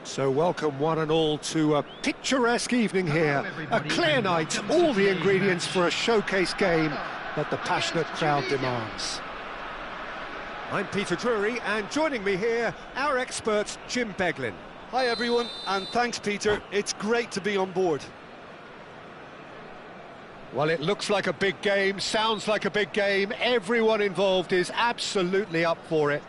So welcome one and all to a picturesque evening here. A clear night, all the ingredients for a showcase game that the passionate crowd demands. I'm Peter Drury, and joining me here, our expert Jim Beglin. Hi everyone, and thanks Peter, it's great to be on board. Well, it looks like a big game, sounds like a big game, everyone involved is absolutely up for it.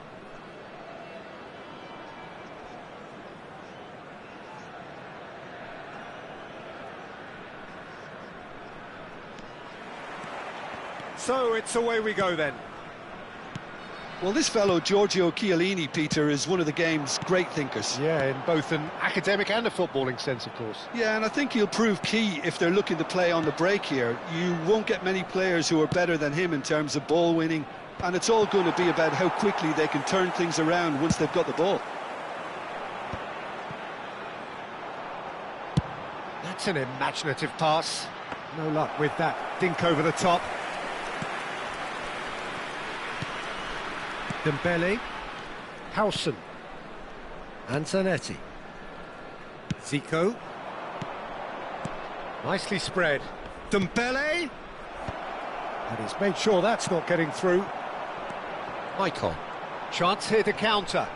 So it's away we go then. Well, this fellow Giorgio Chiellini, Peter, is one of the game's great thinkers. Yeah, in both an academic and a footballing sense, of course. Yeah, and I think he'll prove key if they're looking to play on the break here. You won't get many players who are better than him in terms of ball winning, and it's all going to be about how quickly they can turn things around once they've got the ball. That's an imaginative pass. No luck with that dink over the top. Dembele, Howson, Antonetti, Zico, nicely spread, Dembele, and he's made sure that's not getting through. Icon, chance here to counter,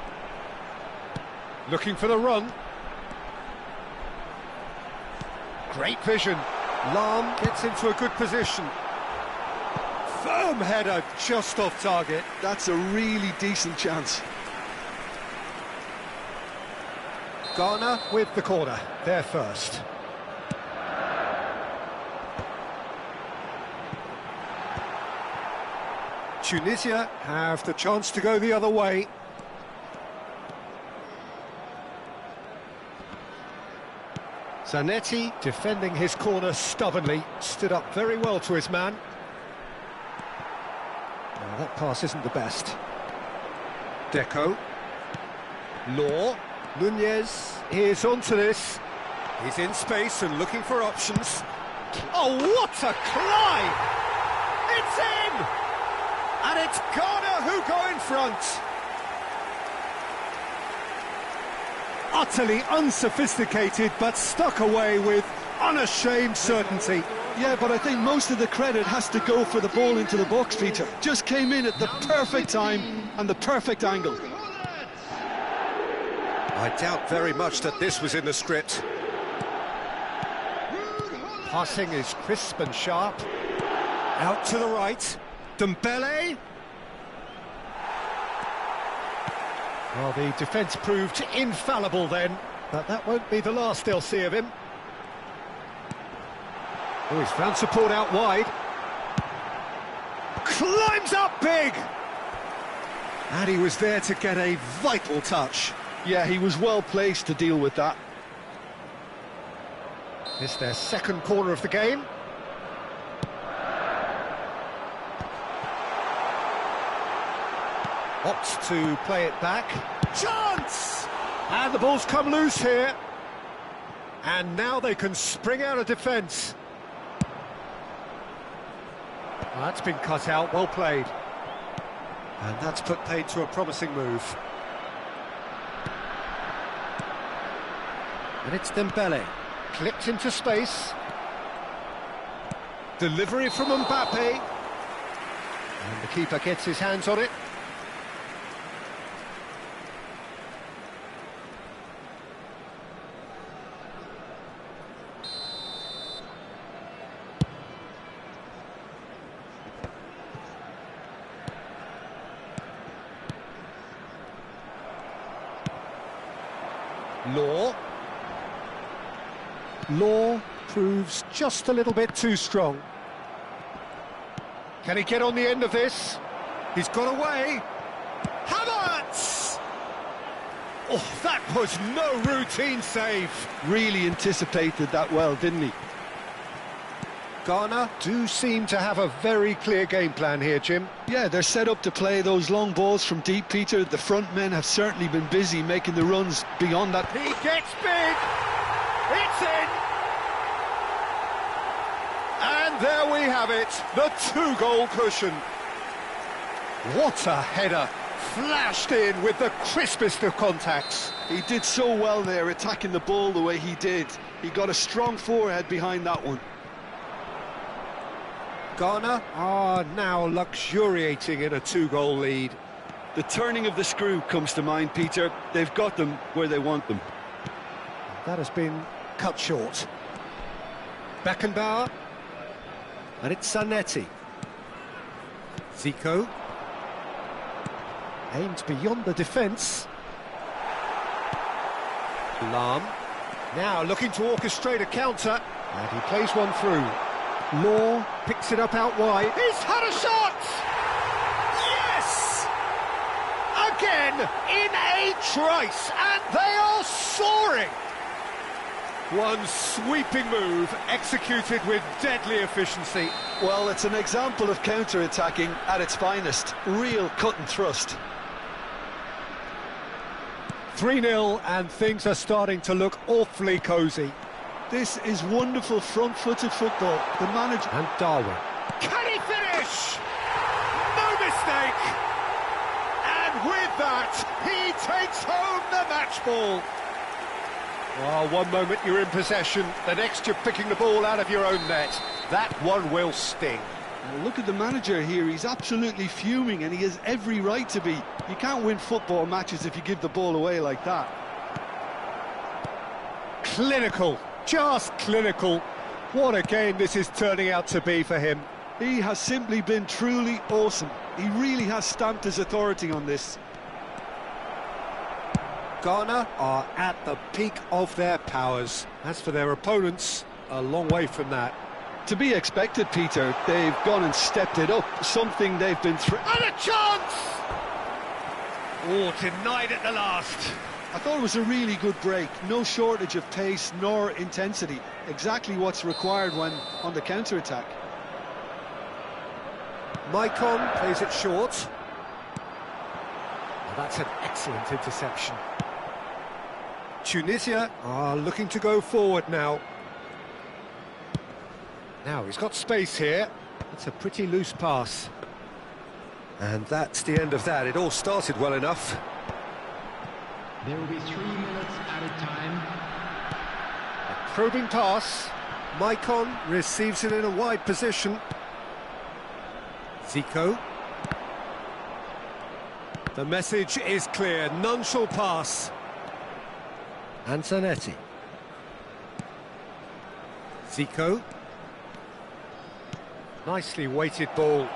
looking for the run, great vision, Lam gets into a good position. Firm header, just off target. That's a really decent chance. Ghana with the corner, there first. Tunisia have the chance to go the other way. Zanetti defending his corner stubbornly, stood up very well to his man. That pass isn't the best. Deco. Law. Nunez is onto this. He's in space and looking for options. Oh, what a climb! It's in! And it's Ghana who go in front. Utterly unsophisticated, but stuck away with unashamed certainty. Yeah, but I think most of the credit has to go for the ball into the box, Peter. Just came in at the perfect time and the perfect angle. I doubt very much that this was in the script. Passing is crisp and sharp. Out to the right. Dembele. Well, the defence proved infallible then, but that won't be the last they'll see of him. Oh, he's found support out wide. Climbs up big! And he was there to get a vital touch. Yeah, he was well placed to deal with that. It's their second corner of the game. Opts to play it back. Chance! And the ball's come loose here. And now they can spring out of defence. Well, that's been cut out, well played. And that's put paid to a promising move. And it's Dembele, clipped into space. Delivery from Mbappe. And the keeper gets his hands on it. Law proves just a little bit too strong. Can he get on the end of this? He's got away. Havertz! Oh, that was no routine save. Really anticipated that well, didn't he? Ghana do seem to have a very clear game plan here, Jim. Yeah, they're set up to play those long balls from deep, Peter. The front men have certainly been busy making the runs beyond that. He gets big! It's in! And there we have it, the two-goal cushion. What a header! flashed in with the crispest of contacts. He did so well there, attacking the ball the way he did. He got a strong forehead behind that one. Ghana are now luxuriating in a 2-goal lead. The turning of the screw comes to mind, Peter. They've got them where they want them. That has been cut short. Beckenbauer. And it's Zanetti. Zico. Aimed beyond the defence. Lahm. Now looking to orchestrate a counter. And he plays one through. Law picks it up out wide. He's had a shot! Yes! Again, in a trice, and they are soaring! One sweeping move, executed with deadly efficiency. Well, it's an example of counter-attacking at its finest. Real cut and thrust. 3-0, and things are starting to look awfully cosy. This is wonderful front-footed football. The manager... And Darwin. Can he finish? No mistake! And with that, he takes home the match ball. Oh, one moment you're in possession, the next you're picking the ball out of your own net. That one will sting. Well, look at the manager here. He's absolutely fuming, and he has every right to be. You can't win football matches if you give the ball away like that. Clinical. Just clinical. What a game this is turning out to be for him. He has simply been truly awesome. He really has stamped his authority on this. Ghana are at the peak of their powers. As for their opponents, a long way from that. To be expected, Peter. They've gone and stepped it up, something they've been through. And a chance! Oh, denied at the last. I thought it was a really good break. No shortage of pace nor intensity. Exactly what's required when on the counter-attack. Maicon plays it short. Well, that's an excellent interception. Tunisia are looking to go forward now. Now he's got space here. It's a pretty loose pass. And that's the end of that. It all started well enough. There will be 3 minutes at a time. A probing pass. Maicon receives it in a wide position. Zico. The message is clear. None shall pass. And Zanetti. Zico. Nicely weighted ball.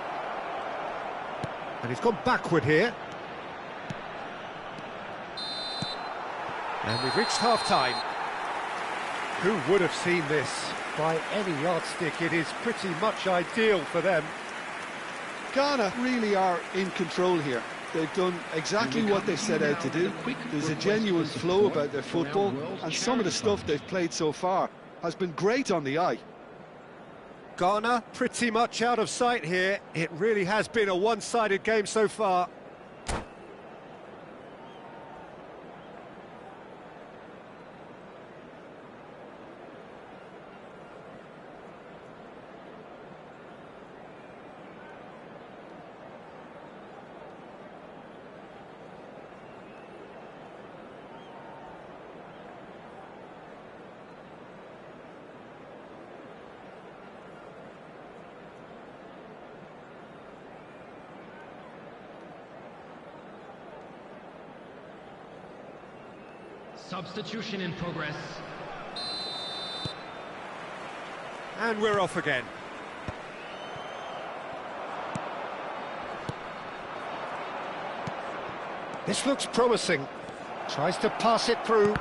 And he's gone backward here. And we've reached half-time. Who would have seen this? By any yardstick, it is pretty much ideal for them. Ghana really are in control here. They've done exactly what they set out to do. There's a genuine flow about their football, and some of the stuff they've played so far has been great on the eye. Ghana pretty much out of sight here. It really has been a one-sided game so far. Substitution in progress. And we're off again. This looks promising. Tries to pass it through.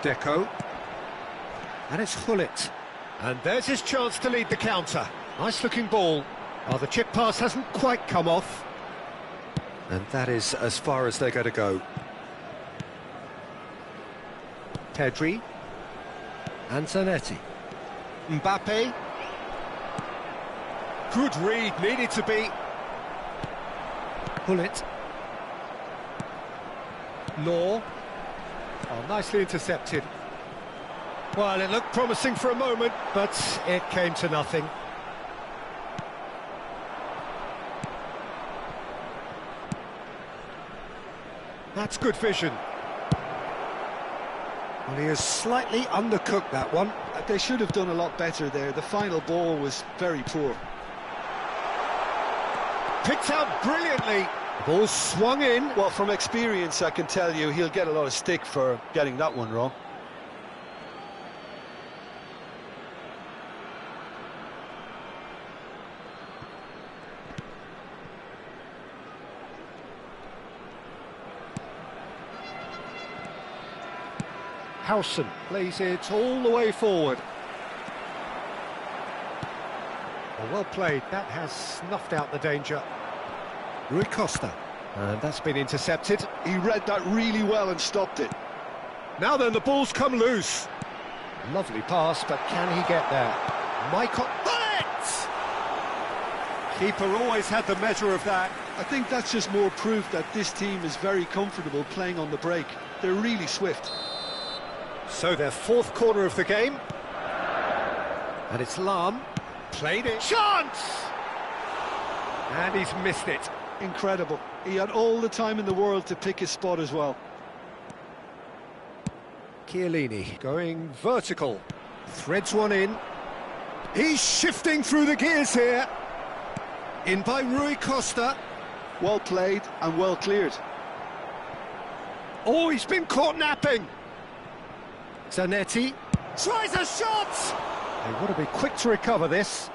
Deco. And it's Khaled. And there's his chance to lead the counter. Nice looking ball. Oh, the chip pass hasn't quite come off. And that is as far as they're going to go. Pedri. And Zanetti. Mbappe. Good read, needed to be. Bullet. Law. Oh, nicely intercepted. Well, it looked promising for a moment, but it came to nothing. That's good vision. Well, he has slightly undercooked that one. They should have done a lot better there. The final ball was very poor. Picked out brilliantly. The ball swung in. Well, from experience, I can tell you he'll get a lot of stick for getting that one wrong. Howson plays it all the way forward. Well played. That has snuffed out the danger. Rui Costa. And that's been intercepted. He read that really well and stopped it. Now then, the ball's come loose. Lovely pass, but can he get there? Michael... Bullet! Keeper always had the measure of that. I think that's just more proof that this team is very comfortable playing on the break. They're really swift. So their fourth corner of the game. And it's Lam. Played it. Chance! And he's missed it. Incredible. He had all the time in the world to pick his spot as well. Chiellini going vertical. Threads one in. He's shifting through the gears here. In by Rui Costa. Well played and well cleared. Oh, he's been caught napping. Zanetti tries a shot! They want to be quick to recover this.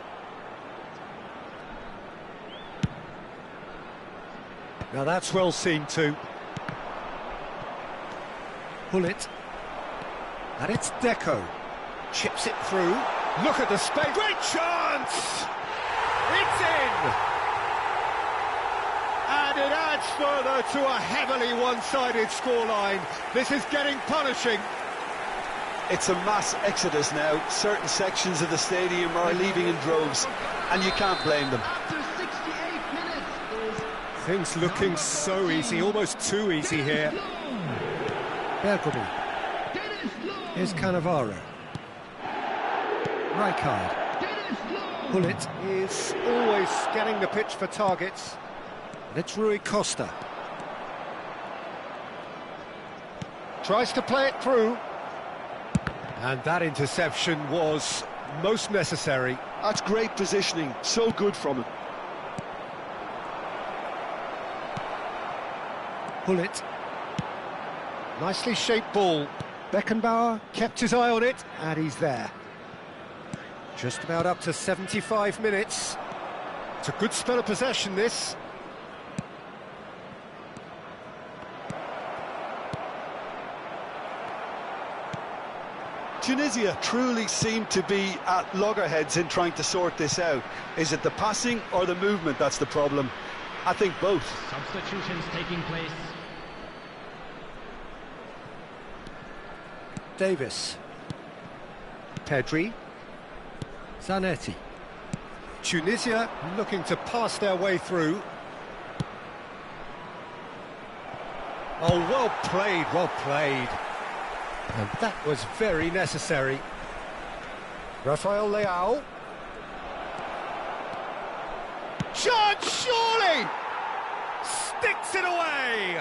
Now that's well seen too. Bullet. And it's Deco. Chips it through. Look at the space. Great chance! It's in! And it adds further to a heavily one-sided scoreline. This is getting punishing. It's a mass exodus now. Certain sections of the stadium are leaving in droves, and you can't blame them. Things looking so easy, almost too easy here. Bergomi. Here's Cannavaro. Rijkaard. Bullet is always scanning the pitch for targets. And it's Rui Costa. Tries to play it through. And that interception was most necessary. That's great positioning, so good from him. Bullet. Nicely shaped ball. Beckenbauer kept his eye on it, and he's there. Just about up to 75 minutes. It's a good spell of possession, this. Tunisia truly seem to be at loggerheads in trying to sort this out. Is it the passing or the movement that's the problem? I think both. Substitutions taking place. Davis. Pedri. Zanetti. Tunisia looking to pass their way through. Oh, well played, well played. And that was very necessary. Rafael Leao. Shot, surely! Sticks it away!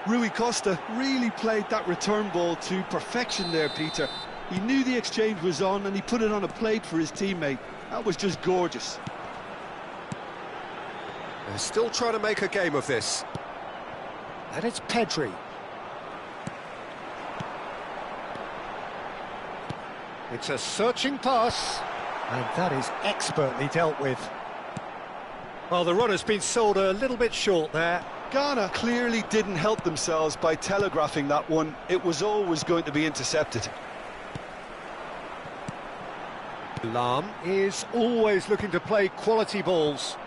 Rui Costa really played that return ball to perfection there, Peter. He knew the exchange was on and he put it on a plate for his teammate. That was just gorgeous. They're still trying to make a game of this. And it's Pedri. It's a searching pass, and that is expertly dealt with. Well, the run has been sold a little bit short there. Ghana clearly didn't help themselves by telegraphing that one. It was always going to be intercepted. Lam is always looking to play quality balls.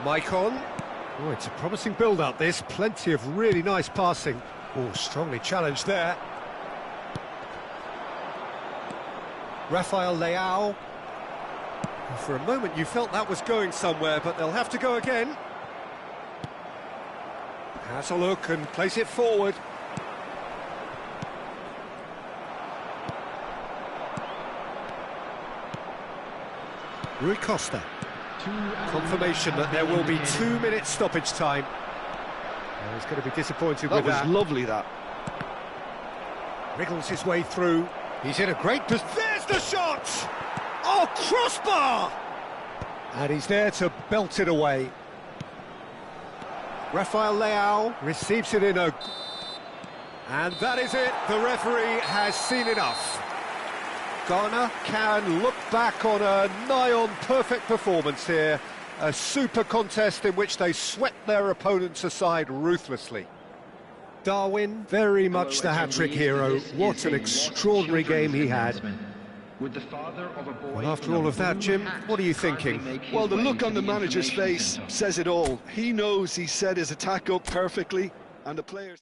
Maicon. Oh, it's a promising build-up, this. Plenty of really nice passing. Oh, strongly challenged there. Rafael Leao. For a moment you felt that was going somewhere, but they'll have to go again. Has a look and place it forward. Rui Costa. 2 added Confirmation minutes that there have been will be indicated. 2 minutes stoppage time. And he's going to be disappointed That with was that. lovely, that. Wriggles his way through. He's in a great position. There's the shot! Oh, crossbar! And he's there to belt it away. Rafael Leao receives it in a... And that is it. The referee has seen enough. Ghana can look back on a nigh-on perfect performance here. A super contest in which they swept their opponents aside ruthlessly. Darwin, very much the hat-trick hero. What an extraordinary game he had. Well, after all of that, Jim, what are you thinking? Well, the look on the manager's face says it all. He knows he set his attack up perfectly, and the players...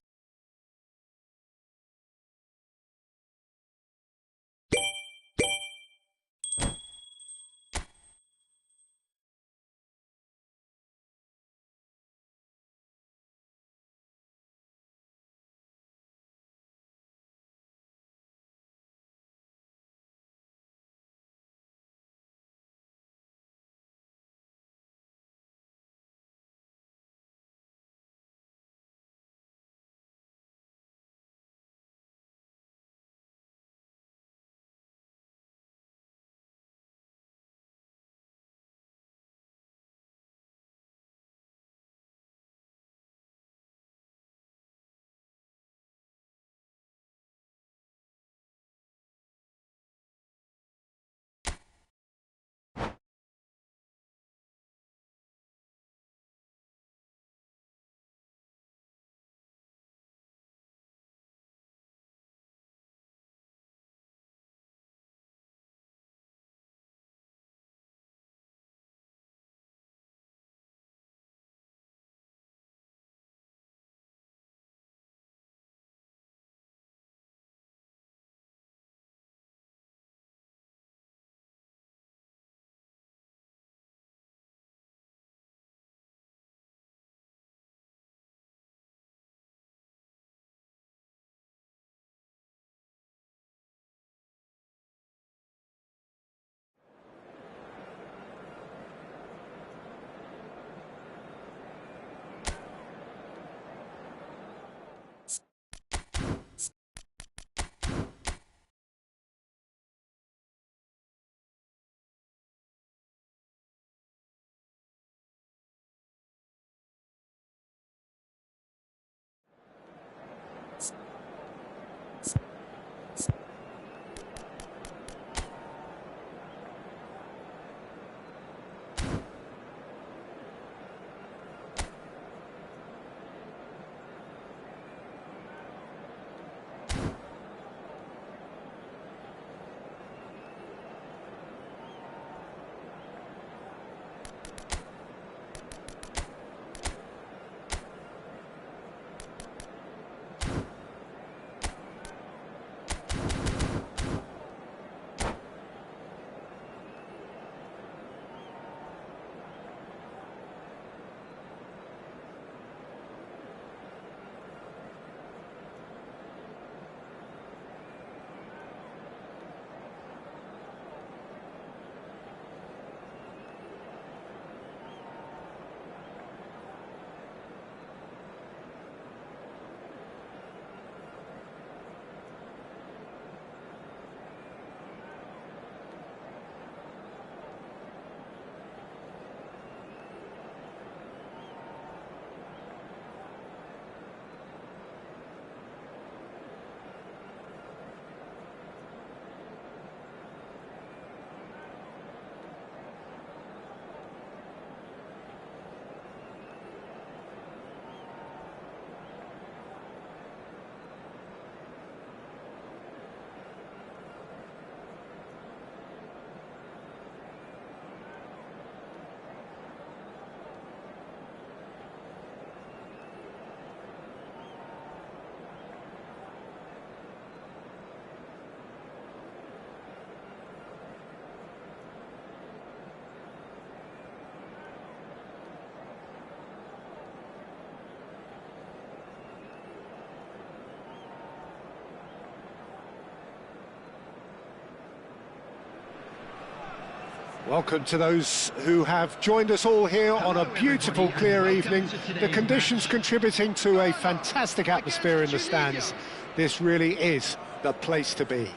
Welcome to those who have joined us all here on a beautiful, clear evening. The conditions contributing to a fantastic atmosphere in the stands. This really is the place to be.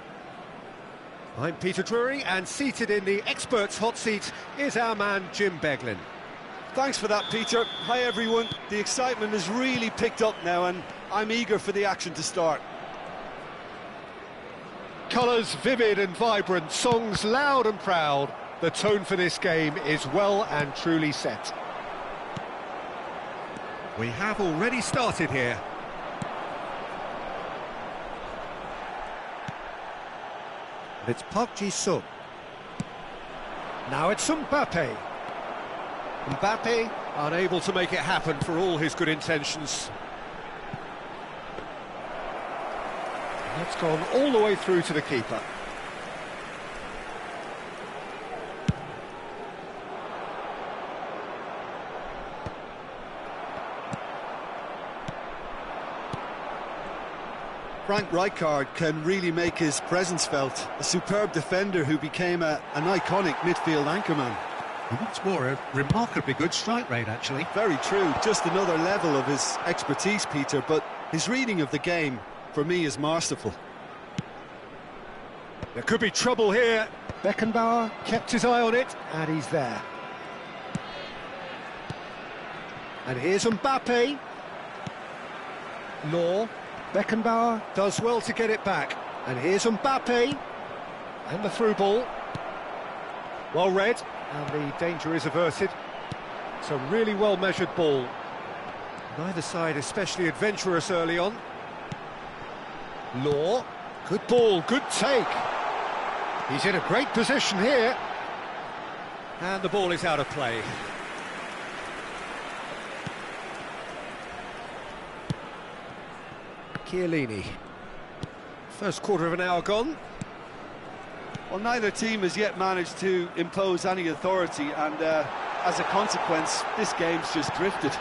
I'm Peter Drury, and seated in the experts' hot seat is our man Jim Beglin. Thanks for that, Peter. Hi, everyone. The excitement has really picked up now, and I'm eager for the action to start. Colours vivid and vibrant, songs loud and proud. The tone for this game is well and truly set. We have already started here. It's Park Ji-sung. Now it's Mbappe. Mbappe unable to make it happen for all his good intentions. That's gone all the way through to the keeper. Frank Rijkaard can really make his presence felt. A superb defender who became an iconic midfield anchorman. What's more, a remarkably good strike rate, actually. Very true. Just another level of his expertise, Peter, but his reading of the game, for me, is masterful. There could be trouble here. Beckenbauer kept his eye on it, and he's there. And here's Mbappe. Law. Beckenbauer does well to get it back. And here's Mbappe. And the through ball. Well read. And the danger is averted. It's a really well-measured ball. Neither side especially adventurous early on. Law. Good ball, good take. He's in a great position here. And the ball is out of play. Chiellini. First quarter of an hour gone. Well, neither team has yet managed to impose any authority, and as a consequence, this game's just drifted.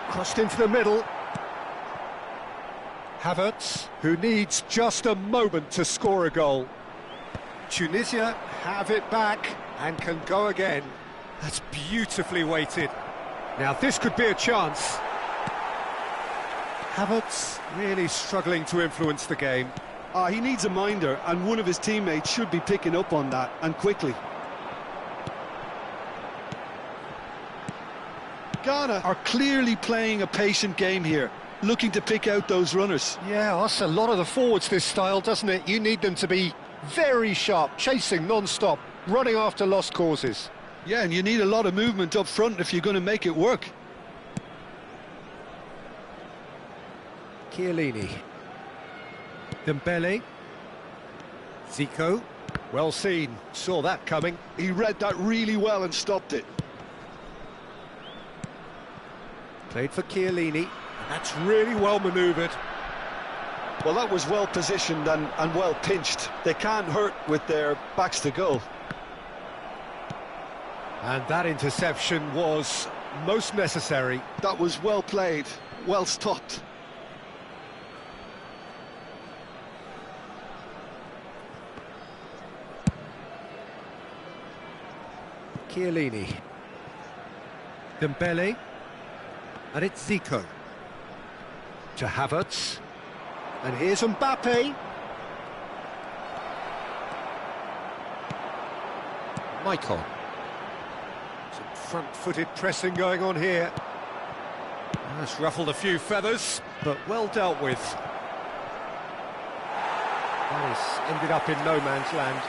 Crossed into the middle. Havertz, who needs just a moment to score a goal. Tunisia have it back and can go again. That's beautifully weighted. Now this could be a chance. Havertz really struggling to influence the game. He needs a minder, and one of his teammates should be picking up on that, and quickly. Ghana are clearly playing a patient game here, looking to pick out those runners. Yeah, that's a lot of the forwards, this style, doesn't it? You need them to be very sharp, chasing non-stop, running after lost causes. Yeah, and you need a lot of movement up front if you're going to make it work. Chiellini. Dembele. Zico. Well seen, saw that coming. He read that really well and stopped it. Played for Chiellini. That's really well manoeuvred. Well, that was well positioned and well pinched. They can't hurt with their backs to goal. And that interception was most necessary. That was well played, well stopped. Chiellini. Dembele. And it's Zico. To Havertz. And here's Mbappe. Michael. Some front-footed pressing going on here. That's ruffled a few feathers, but well dealt with. That has ended up in no man's land.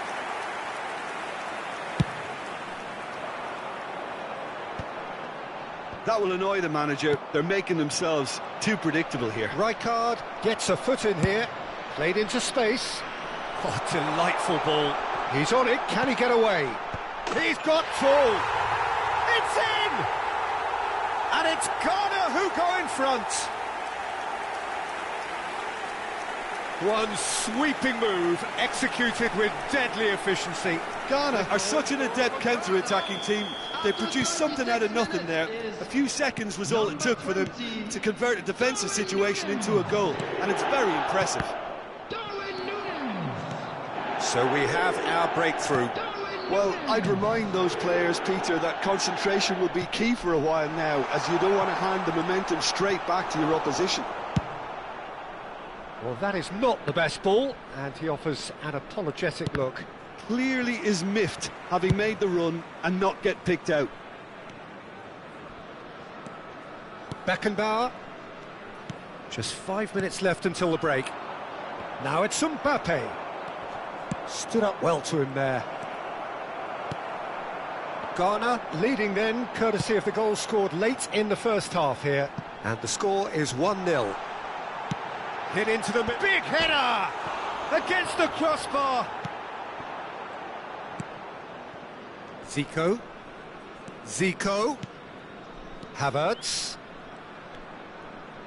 That will annoy the manager. They're making themselves too predictable here. Rijkaard gets a foot in here, played into space. Oh, delightful ball. He's on it, can he get away? He's got full. It's in! And it's Ghana who go in front. One sweeping move, executed with deadly efficiency. Ghana are such an adept counter-attacking team. They produced something out of nothing there. A few seconds was all it took for them to convert a defensive situation into a goal, and it's very impressive. So we have our breakthrough. Well, I'd remind those players, Peter, that concentration will be key for a while now, as you don't want to hand the momentum straight back to your opposition. Well, that is not the best ball, and he offers an apologetic look. Clearly is miffed, having made the run and not get picked out. Beckenbauer. Just 5 minutes left until the break. Now it's Mbappe. Stood up well to him there. Ghana leading then, courtesy of the goal scored late in the first half here. And the score is 1-0. Hit into the big header! Against the crossbar! Zico. Havertz.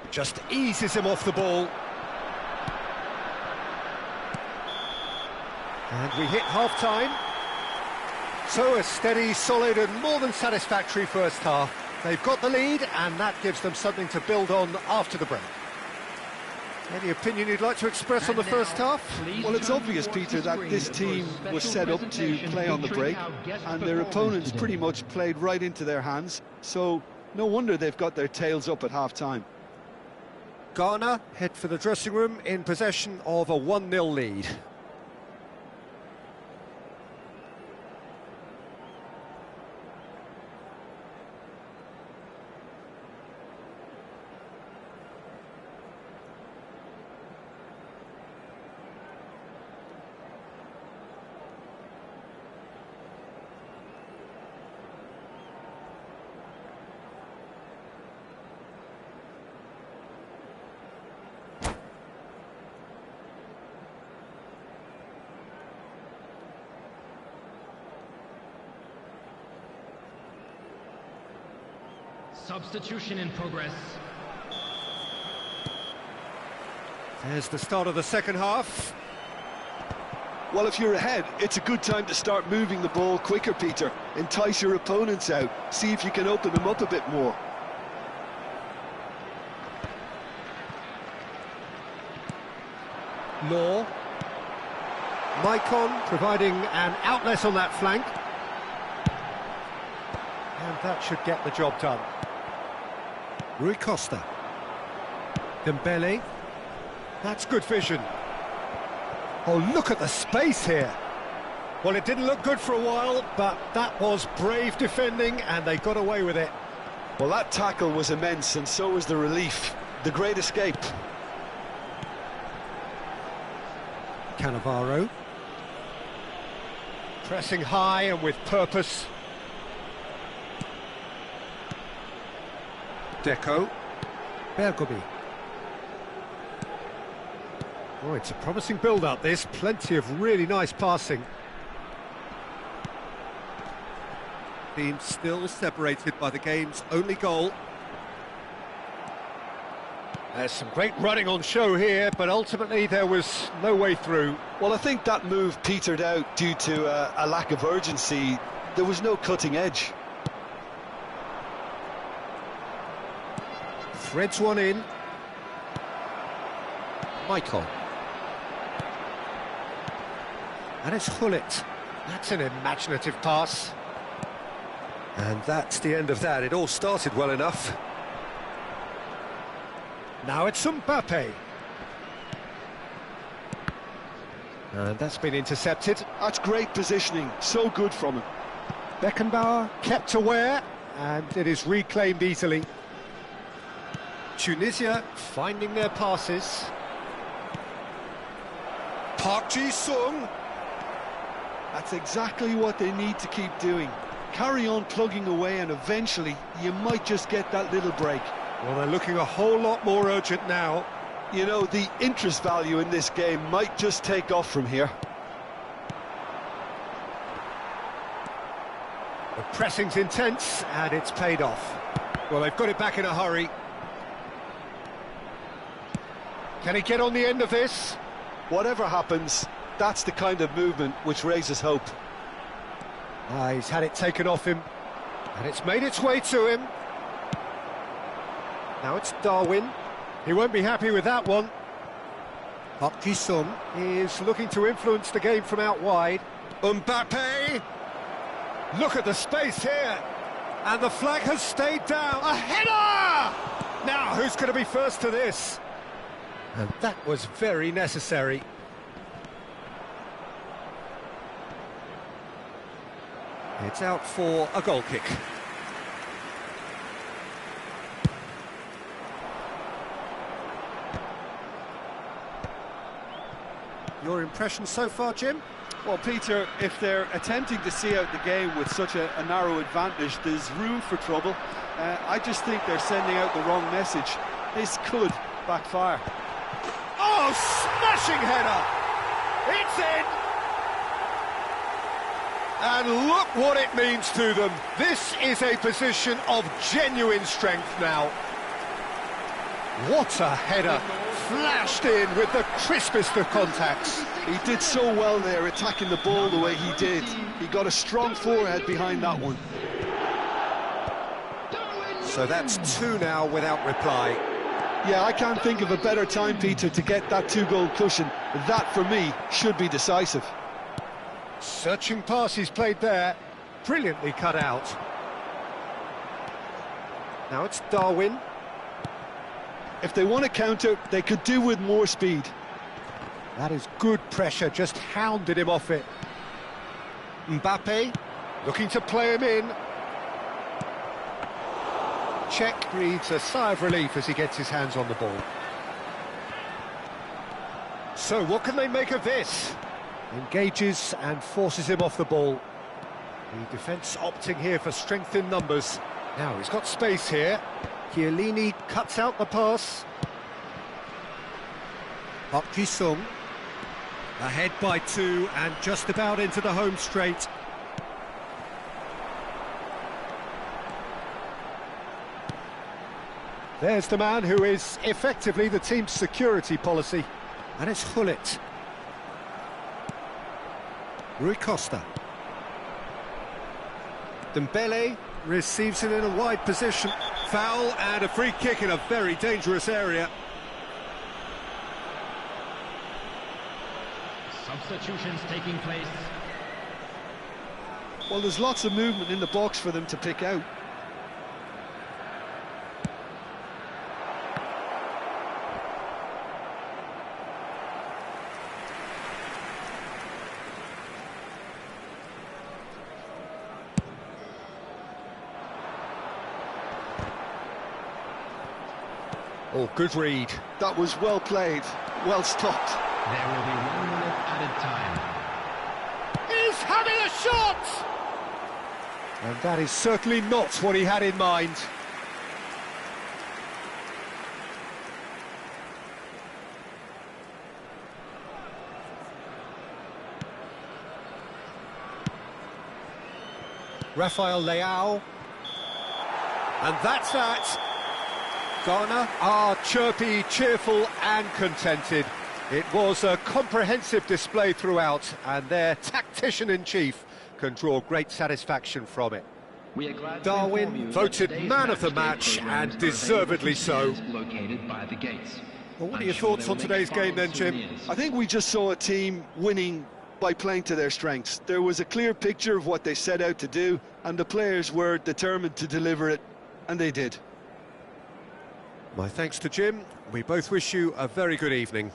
Just eases him off the ball. And we hit half-time. So a steady, solid and more than satisfactory first half. They've got the lead and that gives them something to build on after the break. Any opinion you'd like to express on the first half? Well, it's obvious, Peter, that this team was set up to play on the break and their opponents pretty much played right into their hands, so no wonder they've got their tails up at half-time. Ghana head for the dressing room in possession of a 1-0 lead. Substitution in progress. There's the start of the second half. Well, if you're ahead, it's a good time to start moving the ball quicker, Peter. Entice your opponents out, see if you can open them up a bit more. Law. Maicon providing an outlet on that flank. And that should get the job done. Rui Costa. Dembele. That's good vision. Oh, look at the space here. Well, it didn't look good for a while, but that was brave defending, and they got away with it. Well, that tackle was immense, and so was the relief. The great escape. Cannavaro. Pressing high and with purpose. Deco. Bergomi. Oh, it's a promising build-up, this. Plenty of really nice passing. Team still separated by the game's only goal. There's some great running on show here, but ultimately there was no way through. Well, I think that move petered out due to a lack of urgency. There was no cutting edge. Threads one in. Michael. And it's Khaled. That's an imaginative pass. And that's the end of that. It all started well enough. Now it's Mbappe. And that's been intercepted. That's great positioning. So good from him. Beckenbauer kept aware, and it is reclaimed easily. Tunisia finding their passes. Park Ji-sung. That's exactly what they need to keep doing. Carry on plugging away and eventually you might just get that little break. Well, they're looking a whole lot more urgent now. You know, the interest value in this game might just take off from here. The pressing's intense and it's paid off. Well, they've got it back in a hurry. Can he get on the end of this? Whatever happens, that's the kind of movement which raises hope. He's had it taken off him, and it's made its way to him. Now it's Darwin. He won't be happy with that one. Park Ji-sung is looking to influence the game from out wide. Mbappe! Look at the space here. And the flag has stayed down. A header! Now, who's going to be first to this? And that was very necessary. It's out for a goal kick. Your impression so far, Jim? Well, Peter, if they're attempting to see out the game with such a narrow advantage, there's room for trouble. I just think they're sending out the wrong message. This could backfire. Oh, smashing header! It's in! And look what it means to them. This is a position of genuine strength now. What a header! Flashed in with the crispest of contacts. He did so well there, attacking the ball the way he did. He got a strong forehead behind that one. So that's two now without reply. Yeah, I can't think of a better time, Peter, to get that two-goal cushion. That, for me, should be decisive. Searching pass he's played there. Brilliantly cut out. Now it's Darwin. If they want to counter, they could do with more speed. That is good pressure, just hounded him off it. Mbappe, looking to play him in. Czech breathes a sigh of relief as he gets his hands on the ball. So what can they make of this? Engages and forces him off the ball. The defence opting here for strength in numbers. Now he's got space here. Chiellini cuts out the pass. Park Ji-sung. Ahead by two and just about into the home straight. There's the man who is effectively the team's security policy. And it's Khaled. Rui Costa. Dembele receives it in a wide position. Foul and a free kick in a very dangerous area. Substitutions taking place. Well, there's lots of movement in the box for them to pick out. Oh, good read. That was well played, well stopped. There will be 1 minute added time. He's having a shot! And that is certainly not what he had in mind. Rafael Leao. And that's that. Ghana are chirpy, cheerful and contented. It was a comprehensive display throughout, and their tactician-in-chief can draw great satisfaction from it. Darwin voted man of the match, and deservedly so. Well, what are your thoughts on today's game then, Jim? I think we just saw a team winning by playing to their strengths. There was a clear picture of what they set out to do, and the players were determined to deliver it, and they did. My thanks to Jim. We both wish you a very good evening.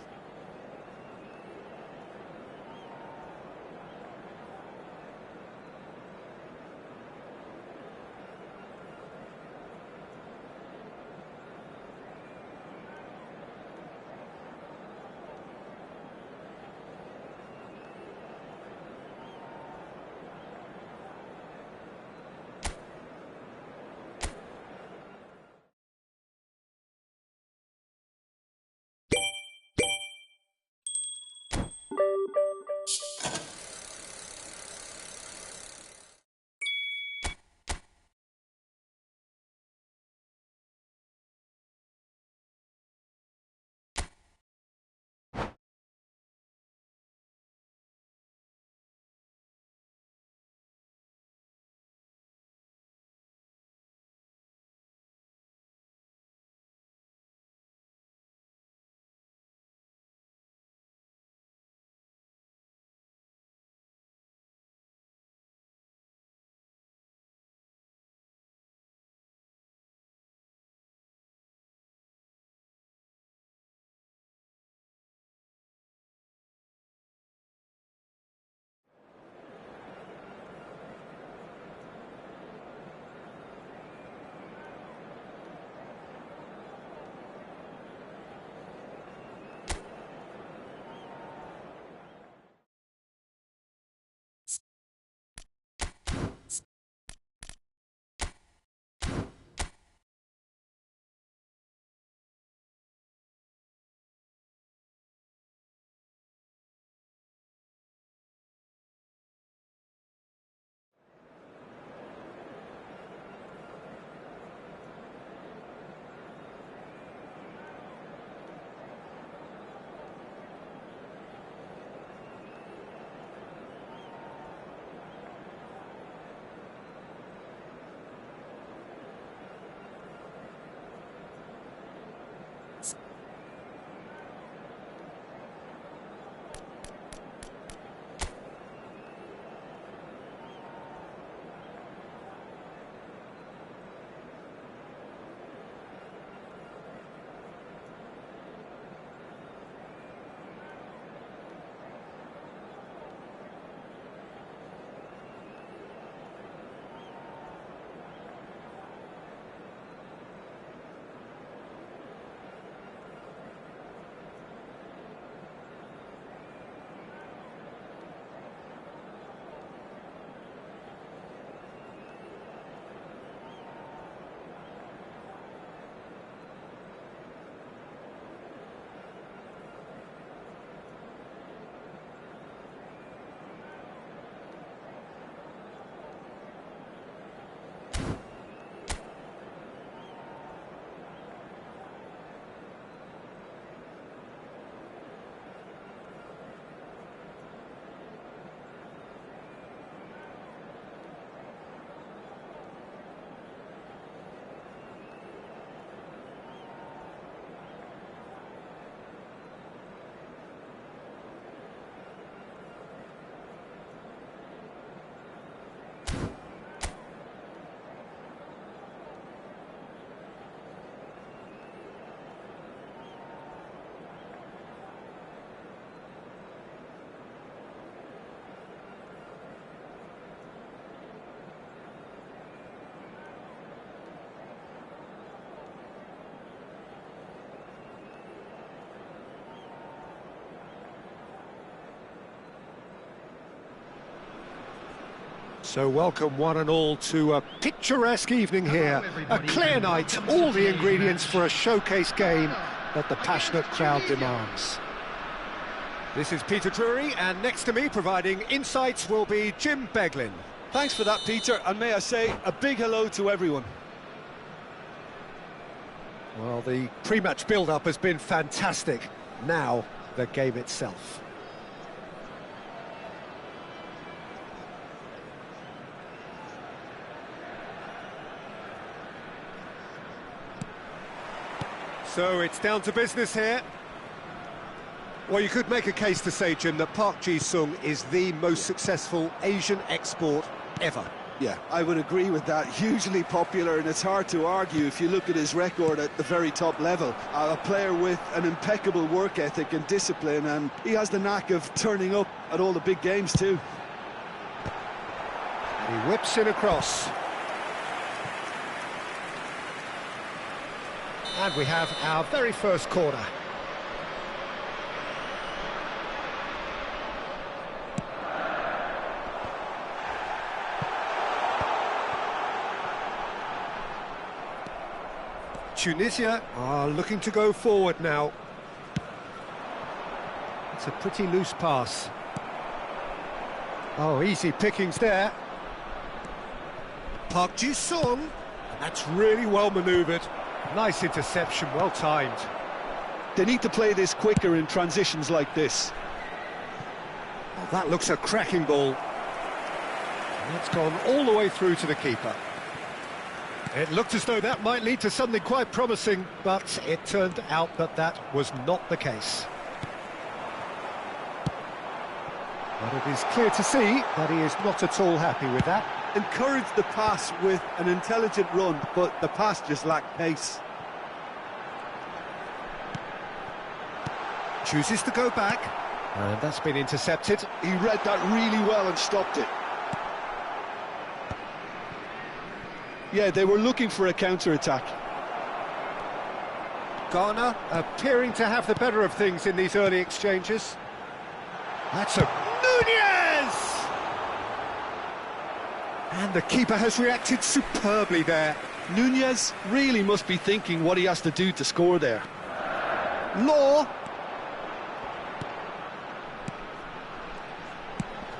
So welcome one and all to a picturesque evening here. A clear night, all the ingredients for a showcase game that the passionate crowd demands. This is Peter Drury, and next to me providing insights will be Jim Beglin. Thanks for that, Peter, and may I say a big hello to everyone. Well, the pre-match build-up has been fantastic. Now, the game itself. So it's down to business here. Well, you could make a case to say, Jim, that Park Ji-sung is the most successful Asian export ever. Yeah, I would agree with that. Hugely popular, and it's hard to argue if you look at his record at the very top level. A player with an impeccable work ethic and discipline, and he has the knack of turning up at all the big games too. And he whips in across. And we have our very first corner. Tunisia are looking to go forward now. It's a pretty loose pass. Oh, easy pickings there. Park Ji-sung, and that's really well manoeuvred. Nice interception, well timed. They need to play this quicker in transitions like this. Oh, that looks a cracking ball. And that's gone all the way through to the keeper. It looked as though that might lead to something quite promising, but it turned out that that was not the case. But it is clear to see that he is not at all happy with that. Encouraged the pass with an intelligent run, but the pass just lacked pace. Chooses to go back, and that's been intercepted. He read that really well and stopped it. Yeah, they were looking for a counter-attack. Ghana appearing to have the better of things in these early exchanges. That's a Nunez! And the keeper has reacted superbly there. Nunez really must be thinking what he has to do to score there. Law.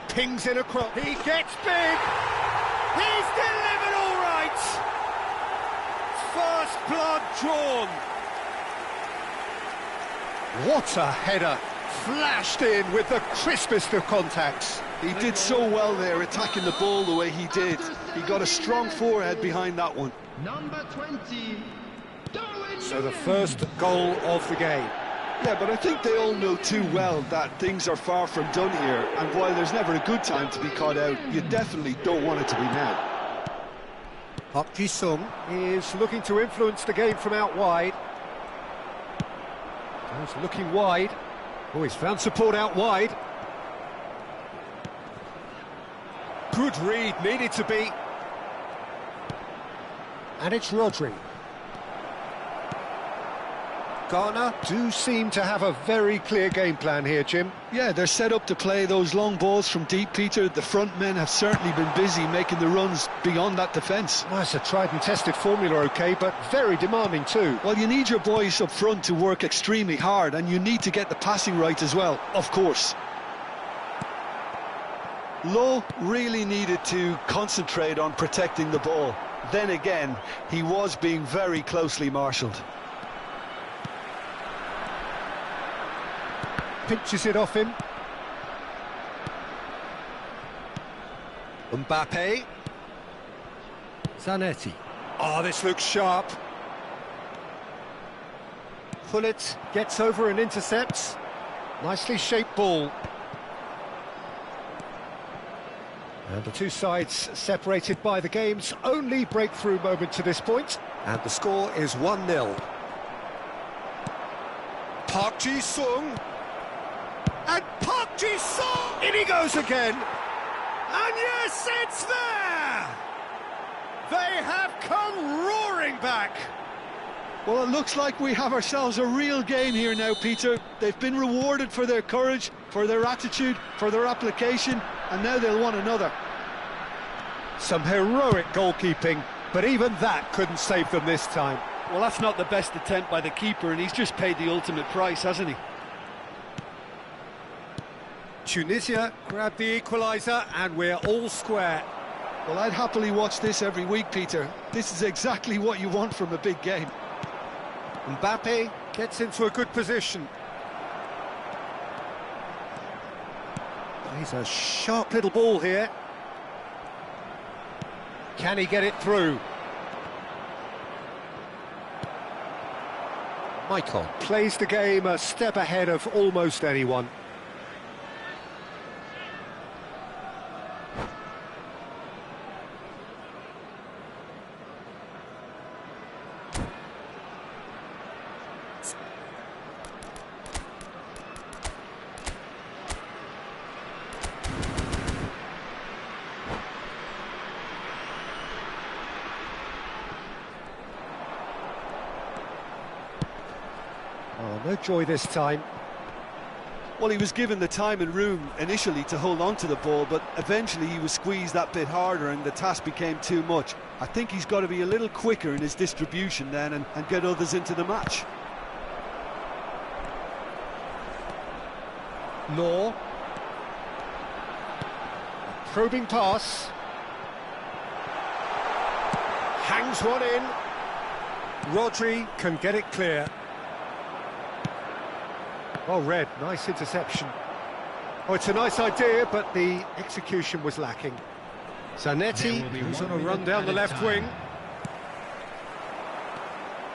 Pings in across. He gets big. He's delivered all right. First blood drawn. What a header. Flashed in with the crispest of contacts. He did so well there, attacking the ball the way he did. He got a strong forehead behind that one. Number 20. So the first goal of the game. Yeah, but I think they all know too well that things are far from done here, and while there's never a good time to be caught out, you definitely don't want it to be now. Park Ji-sung is looking to influence the game from out wide. He's looking wide. Oh, he's found support out wide. Good read, needed to be. And it's Rodri. Ghana do seem to have a very clear game plan here, Jim. Yeah, they're set up to play those long balls from deep, Peter. The front men have certainly been busy making the runs beyond that defence. Well, it's a tried and tested formula, OK, but very demanding too. Well, you need your boys up front to work extremely hard, and you need to get the passing right as well, of course. Lowe really needed to concentrate on protecting the ball. Then again, he was being very closely marshalled. Pinches it off him. Mbappe. Zanetti. Oh, this looks sharp. Khaled gets over and intercepts. Nicely shaped ball. And the two sides separated by the game's only breakthrough moment to this point. And the score is 1-0. Park Ji-sung. And Park Ji-sung! In he goes again! And yes, it's there! They have come roaring back! Well, it looks like we have ourselves a real game here now, Peter. They've been rewarded for their courage, for their attitude, for their application, and now they'll want another. Some heroic goalkeeping, but even that couldn't save them this time. Well, that's not the best attempt by the keeper, and he's just paid the ultimate price, hasn't he? Tunisia grabbed the equaliser, and we're all square. Well, I'd happily watch this every week, Peter. This is exactly what you want from a big game. Mbappe gets into a good position. Plays a sharp little ball here. Can he get it through? Michael plays the game a step ahead of almost anyone. Oh, no joy this time. Well, he was given the time and room initially to hold on to the ball, but eventually he was squeezed that bit harder and the task became too much. I think he's got to be a little quicker in his distribution then and get others into the match. Law. A probing pass. Hangs one in. Rodri can get it clear. Well read, nice interception. Oh, it's a nice idea, but the execution was lacking. Zanetti, who's on a run down the left wing.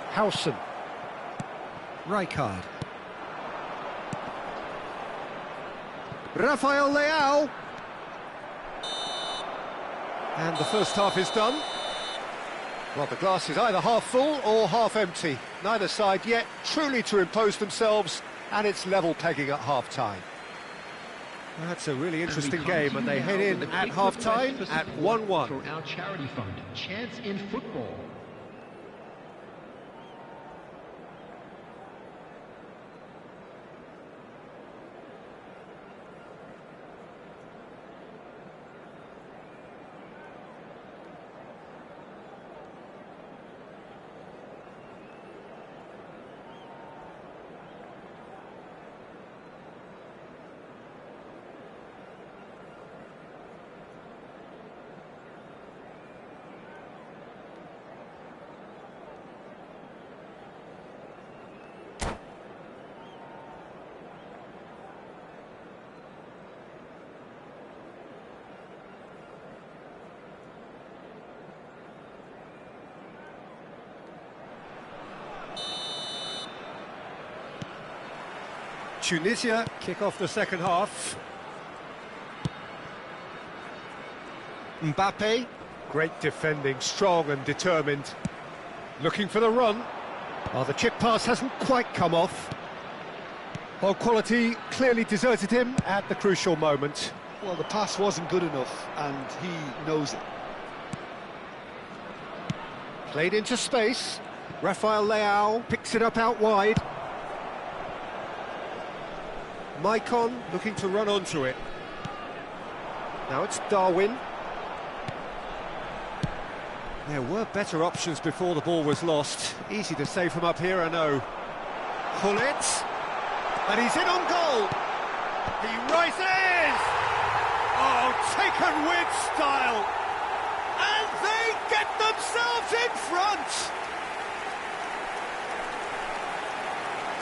Howson. Rijkaard. Rafael Leao. And the first half is done. Well, the glass is either half full or half empty. Neither side yet truly to impose themselves, and it's level pegging at half-time. That's a really interesting game, and they head in at half-time at 1-1. For our charity fund, Chance in Football. Tunisia kick off the second half. Mbappe, great defending, strong and determined. Looking for the run. Oh, the chip pass hasn't quite come off. Well, quality clearly deserted him at the crucial moment. Well, the pass wasn't good enough, and he knows it. Played into space. Rafael Leao picks it up out wide. Maicon looking to run onto it. Now it's Darwin. There were better options before the ball was lost. Easy to save from up here, I know. Khaled. And he's in on goal. He rises! Oh, taken with style. And they get themselves in front.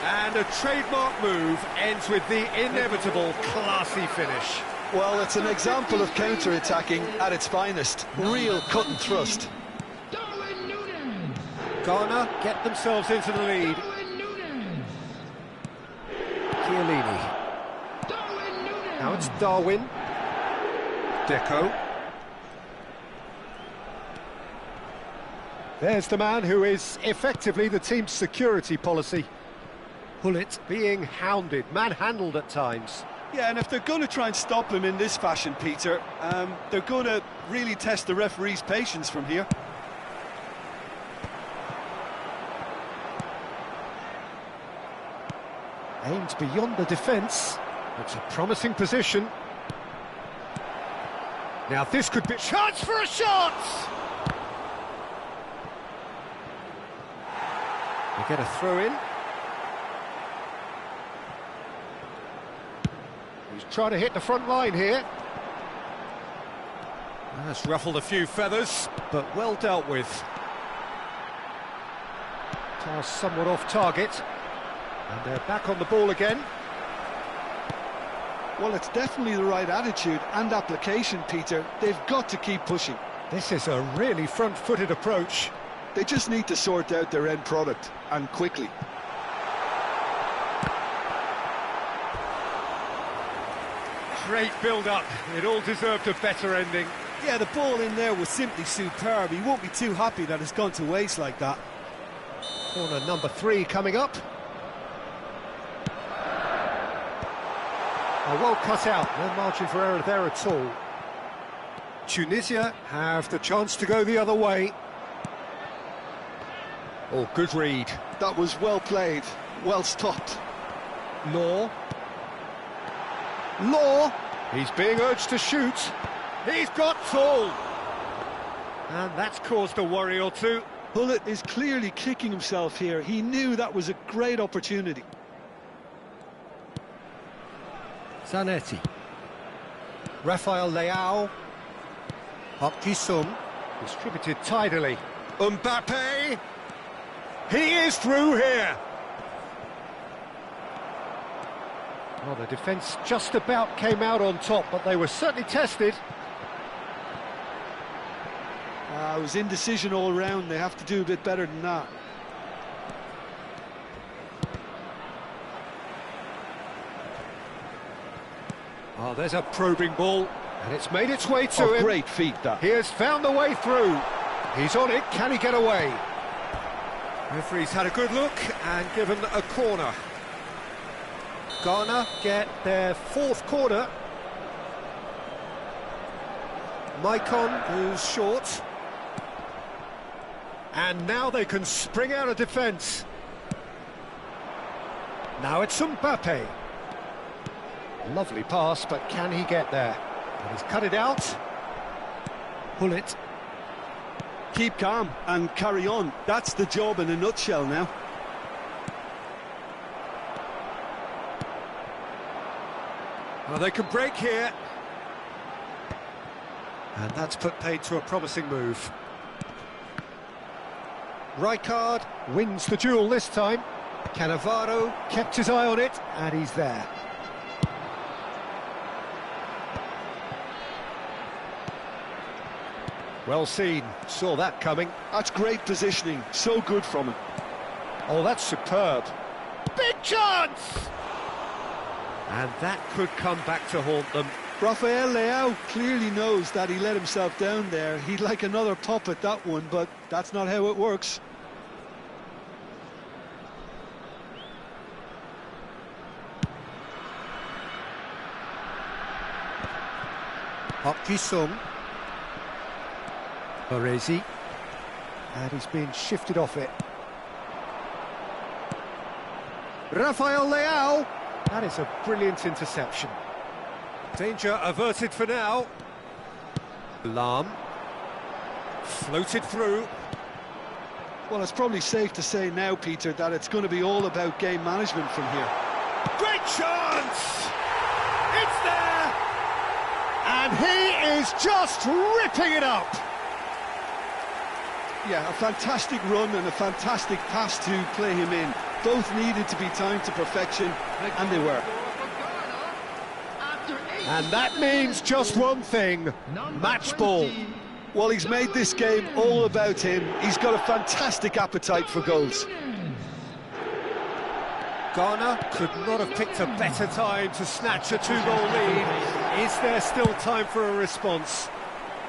And a trademark move ends with the inevitable classy finish. Well, it's an example of counter-attacking at its finest. Real cut and thrust. Ghana get themselves into the lead. Chiellini. Now it's Darwin. Deco. There's the man who is effectively the team's security policy. Hullet being hounded, manhandled at times. Yeah, and if they're going to try and stop him in this fashion, Peter, they're going to really test the referee's patience from here. Aimed beyond the defence. It's a promising position. Now this could be a chance for a shot! They get a throw in. He's trying to hit the front line here. That's ruffled a few feathers, but well dealt with. Pass somewhat off target. And they're back on the ball again. Well, it's definitely the right attitude and application, Peter. They've got to keep pushing. This is a really front-footed approach. They just need to sort out their end product, and quickly. Great build-up. It all deserved a better ending. Yeah, the ball in there was simply superb. He won't be too happy that it's gone to waste like that. Corner number 3 coming up. Well cut out, no margin for error there at all. Tunisia have the chance to go the other way. Oh, good read. That was well played, well stopped. Law. He's being urged to shoot. He's got full. And that's caused a worry or two. Khaled is clearly kicking himself here. He knew that was a great opportunity. Zanetti. Rafael Leao. Park Ji-sung. Distributed tidily. Mbappe. He is through here. Well, the defence just about came out on top, but they were certainly tested. It was indecision all round. They have to do a bit better than that. Oh, there's a probing ball, and it's made its way to him. Great feat, that. He has found the way through. He's on it. Can he get away? Referee's had a good look and given a corner. Ghana get their 4th corner. Maicon goes short. And now they can spring out of defence. Now it's Mbappe. Lovely pass, but can he get there? And he's cut it out. Pull it. Keep calm and carry on. That's the job in a nutshell now. Well, they can break here. And that's put paid to a promising move. Rijkaard wins the duel this time. Cannavaro kept his eye on it, and he's there. Well seen, saw that coming. That's great positioning, so good from him. Oh, that's superb. Big chance! And that could come back to haunt them. Rafael Leao clearly knows that he let himself down there. He'd like another pop at that one, but that's not how it works. Park Ji-sung. Baresi. And he's been shifted off it. Rafael Leao. That is a brilliant interception. Danger averted for now. Lam. Floated through. Well, it's probably safe to say now, Peter, that it's going to be all about game management from here. Great chance! It's there! And he is just ripping it up! Yeah, a fantastic run and a fantastic pass to play him in. Both needed to be timed to perfection, and they were. And that means just one thing, match ball. Well, he's made this game all about him. He's got a fantastic appetite for goals. Ghana could not have picked a better time to snatch a 2-goal lead. Is there still time for a response?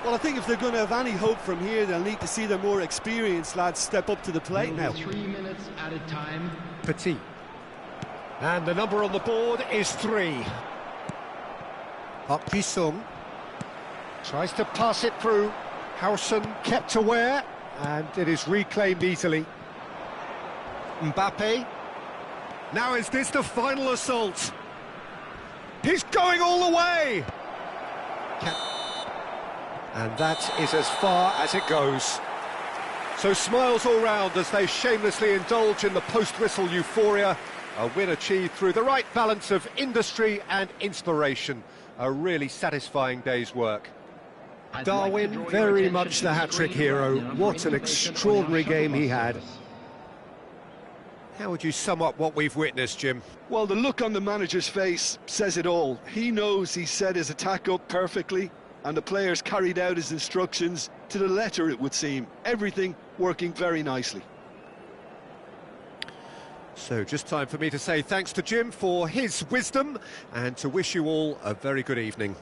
Well, I think if they're going to have any hope from here, they'll need to see their more experienced lads step up to the plate now. 3 minutes at a time. Petit. And the number on the board is 3. Park Ji-sung tries to pass it through. Howson kept aware, and it is reclaimed easily. Mbappe. Now is this the final assault? He's going all the way! And that is as far as it goes. So smiles all round as they shamelessly indulge in the post-whistle euphoria. A win achieved through the right balance of industry and inspiration. A really satisfying day's work. Darwin, very much the hat-trick hero. What an extraordinary game he had. How would you sum up what we've witnessed, Jim? Well, the look on the manager's face says it all. He knows he set his attack up perfectly, and the players carried out his instructions to the letter, it would seem. Everything working very nicely. So just time for me to say thanks to Jim for his wisdom and to wish you all a very good evening.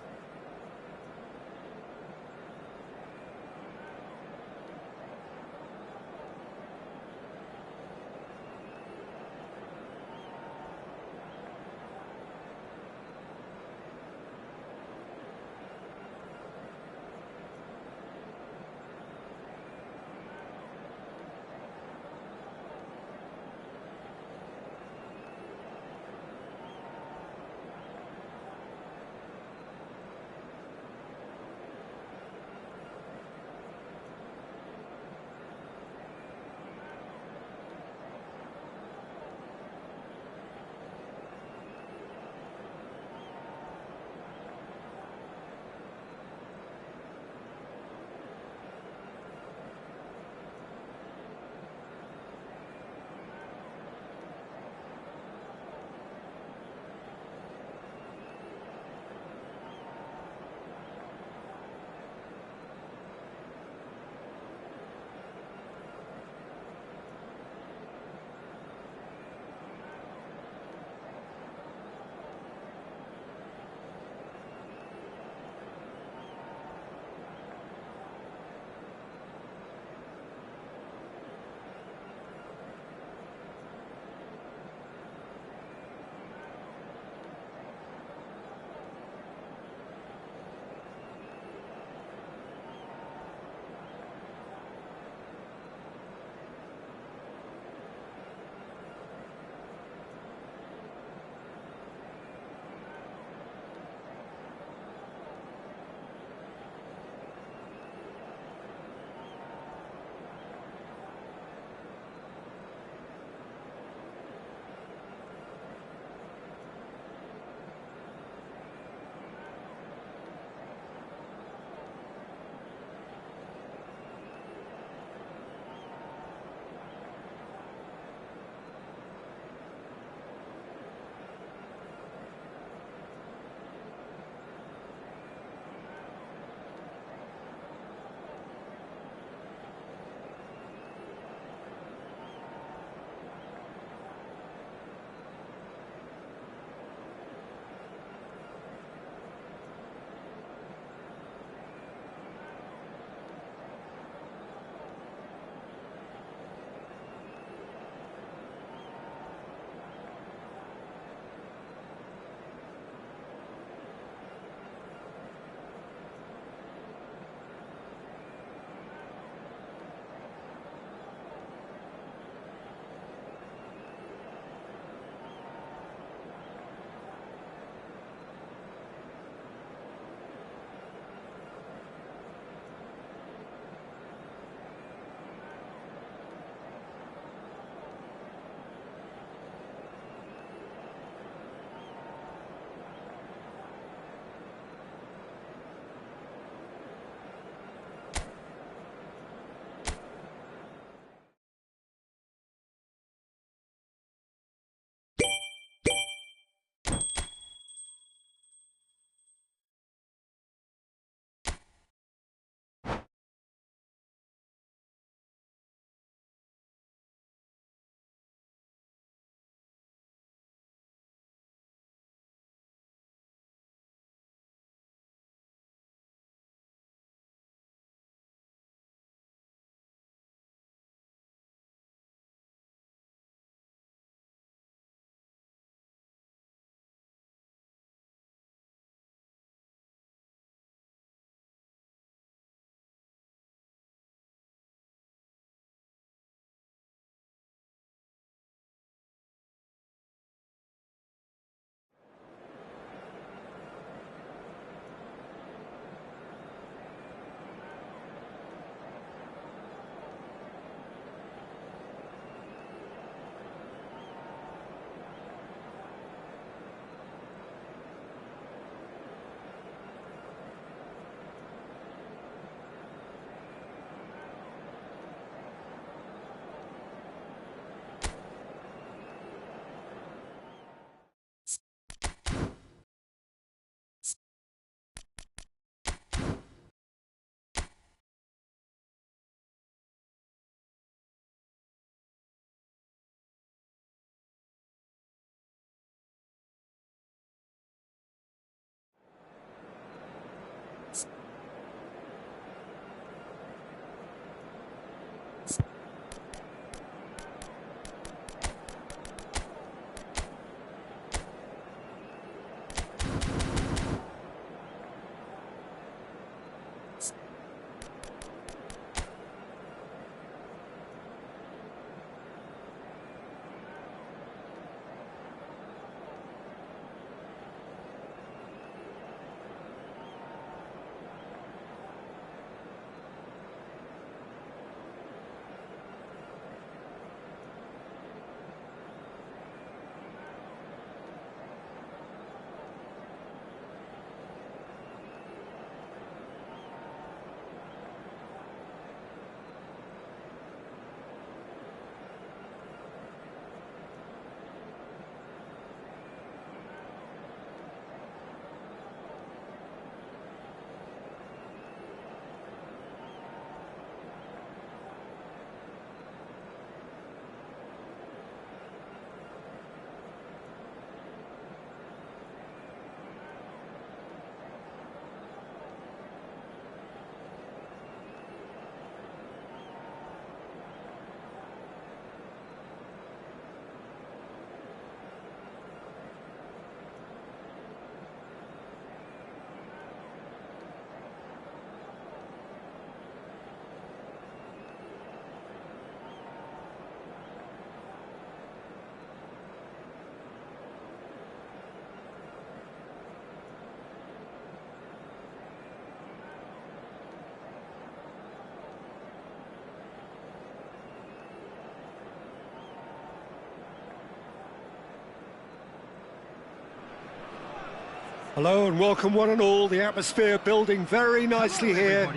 Hello and welcome one and all. The atmosphere building very nicely here.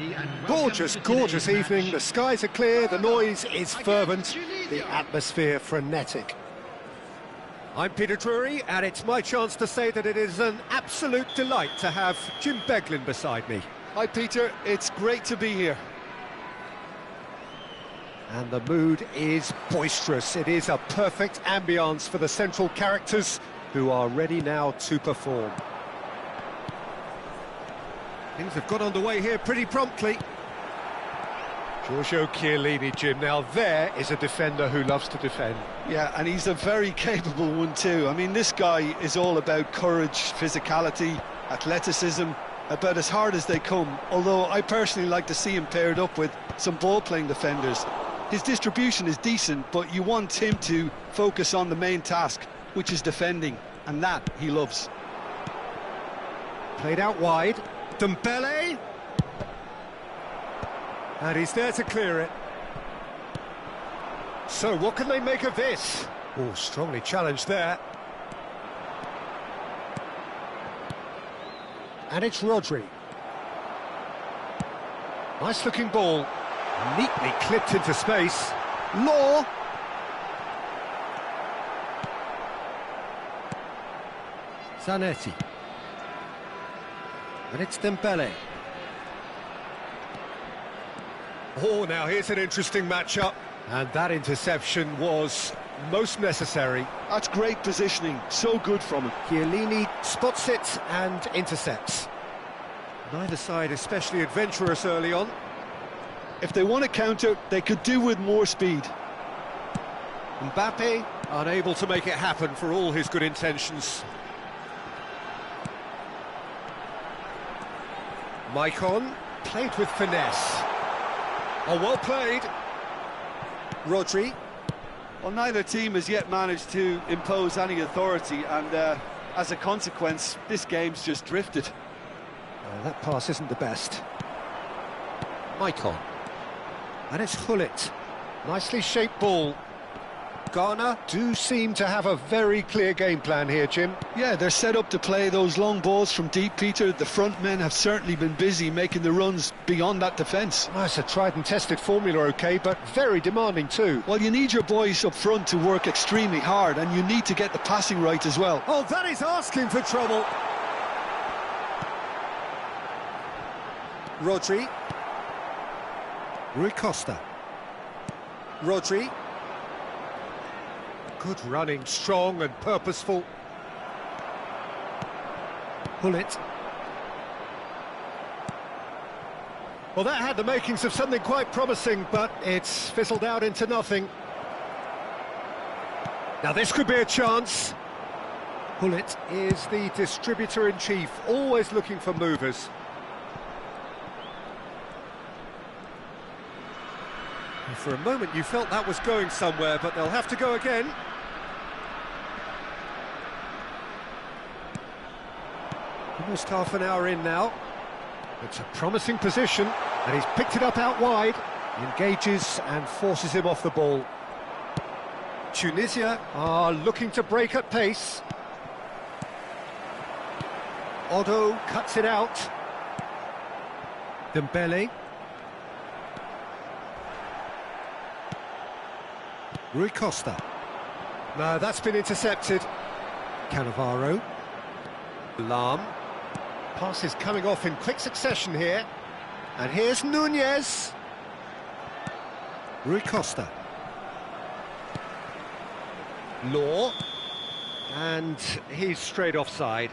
Gorgeous, gorgeous evening. The skies are clear, the noise is fervent, the atmosphere frenetic. I'm Peter Drury, and it's my chance to say that it is an absolute delight to have Jim Beglin beside me. Hi Peter, it's great to be here. And the mood is boisterous. It is a perfect ambience for the central characters who are ready now to perform. Things have got underway here pretty promptly. Giorgio Chiellini, Jim. Now there is a defender who loves to defend. Yeah, and he's a very capable one too. I mean, this guy is all about courage, physicality, athleticism, about as hard as they come. Although I personally like to see him paired up with some ball-playing defenders. His distribution is decent, but you want him to focus on the main task, which is defending, and that he loves. Played out wide. Dembele. And he's there to clear it. So what can they make of this? Oh, strongly challenged there. And it's Rodri. Nice looking ball. Neatly clipped into space. Law. Zanetti. And it's Dembele. Oh, now here's an interesting matchup. And that interception was most necessary. That's great positioning, so good from him. Chiellini spots it and intercepts. Neither side especially adventurous early on. If they want to counter, they could do with more speed. Mbappe unable to make it happen for all his good intentions. Maicon played with finesse. Oh, well played. Rodri. Well, neither team has yet managed to impose any authority, and as a consequence, this game's just drifted. That pass isn't the best. Maicon. And it's Khaled. Nicely shaped ball. Ghana do seem to have a very clear game plan here, Jim. Yeah, they're set up to play those long balls from deep, Peter. The front men have certainly been busy making the runs beyond that defence. Oh, it's a tried and tested formula, OK, but very demanding too. Well, you need your boys up front to work extremely hard, and you need to get the passing right as well. Oh, that is asking for trouble. Rodri. Rui Costa. Rodri. Good running, strong and purposeful. Pull it. Well, that had the makings of something quite promising, but it's fizzled out into nothing. Now this could be a chance. Pullet is the distributor-in-chief, always looking for movers. And for a moment you felt that was going somewhere, but they'll have to go again. Almost half an hour in now. It's a promising position, and he's picked it up out wide. He engages and forces him off the ball. Tunisia are looking to break at pace. Odo cuts it out. Dembele. Rui Costa. No, that's been intercepted. Cannavaro. Lam. Passes coming off in quick succession here. And here's Nunez. Rui Costa. Law. And he's straight offside.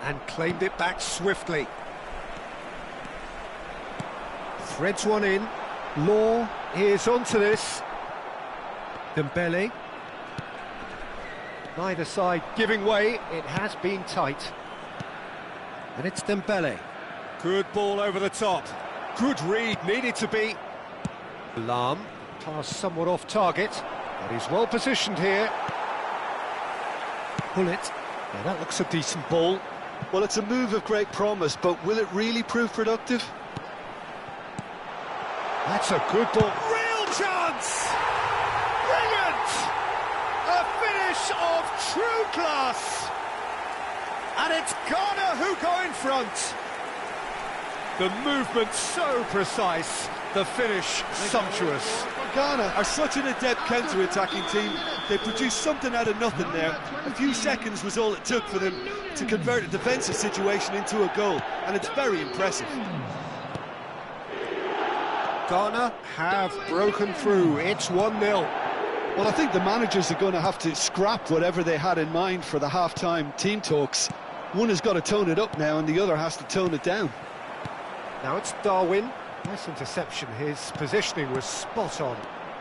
And claimed it back swiftly. Threads one in. Law is onto this. Dembele. Neither side giving way, it has been tight. And it's Dembele. Good ball over the top. Good read, needed to be. Lam, pass somewhat off target, but he's well positioned here. Bullet. Now that looks a decent ball. Well, it's a move of great promise, but will it really prove productive? That's a good ball. Real chance! Brilliant! A finish of true class! And it's Ghana who go in front. The movement so precise, the finish sumptuous. Ghana are such an adept counter-attacking team. They produced something out of nothing there. A few seconds was all it took for them to convert a defensive situation into a goal, and it's very impressive. Ghana have broken through. It's 1-0. Well, I think the managers are going to have to scrap whatever they had in mind for the half-time team talks. One has got to tone it up now, and the other has to tone it down. Now it's Darwin. Nice interception. His positioning was spot on.